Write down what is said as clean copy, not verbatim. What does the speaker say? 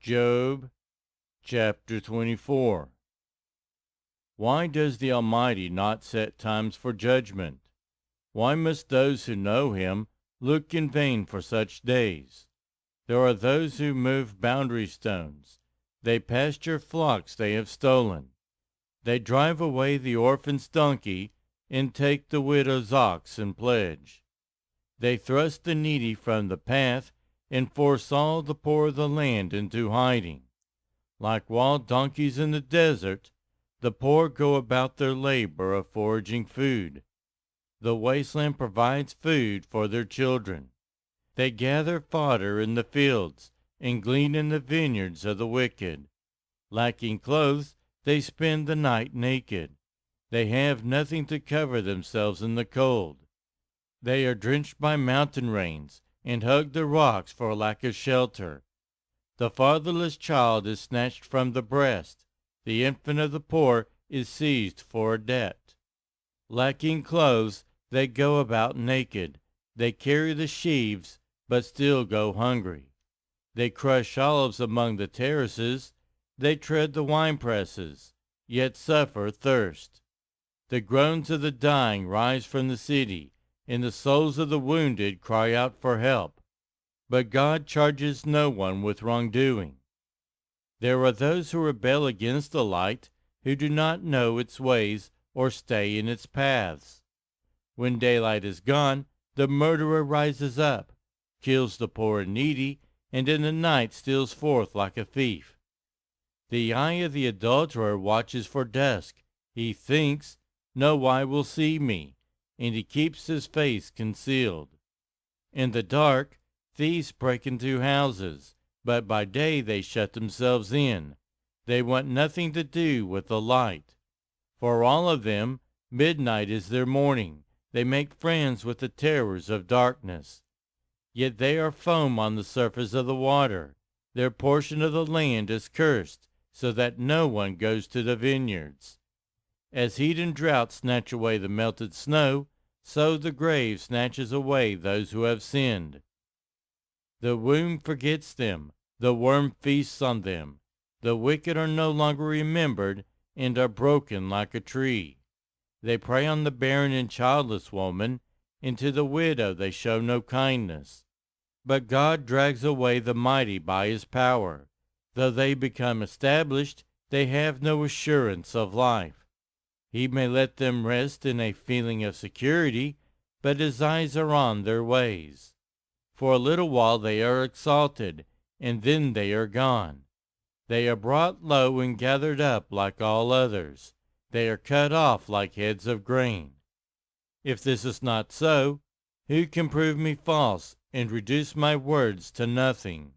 Job chapter 24. Why does the Almighty not set times for judgment? Why must those who know him look in vain for such days? There are those who move boundary stones. They pasture flocks they have stolen. They drive away the orphan's donkey and take the widow's ox in pledge. They thrust the needy from the path and force all the poor of the land into hiding. Like wild donkeys in the desert, the poor go about their labor of foraging food. The wasteland provides food for their children. They gather fodder in the fields and glean in the vineyards of the wicked. Lacking clothes, they spend the night naked. They have nothing to cover themselves in the cold. They are drenched by mountain rains and hug the rocks for lack of shelter. The fatherless child is snatched from the breast. The infant of the poor is seized for a debt. Lacking clothes, they go about naked. They carry the sheaves, but still go hungry. They crush olives among the terraces. They tread the winepresses, yet suffer thirst. The groans of the dying rise from the city, and the souls of the wounded cry out for help. But God charges no one with wrongdoing. There are those who rebel against the light, who do not know its ways or stay in its paths. When daylight is gone, the murderer rises up, kills the poor and needy, and in the night steals forth like a thief. The eye of the adulterer watches for dusk. He thinks, "No eye will see me," and he keeps his face concealed. In the dark, thieves break into houses, but by day they shut themselves in. They want nothing to do with the light. For all of them, midnight is their morning. They make friends with the terrors of darkness. Yet they are foam on the surface of the water. Their portion of the land is cursed, so that no one goes to the vineyards. As heat and drought snatch away the melted snow, so the grave snatches away those who have sinned. The womb forgets them, the worm feasts on them. The wicked are no longer remembered, and are broken like a tree. They prey on the barren and childless woman, and to the widow they show no kindness. But God drags away the mighty by his power. Though they become established, they have no assurance of life. He may let them rest in a feeling of security, but his eyes are on their ways. For a little while they are exalted, and then they are gone. They are brought low and gathered up like all others. They are cut off like heads of grain. If this is not so, who can prove me false and reduce my words to nothing?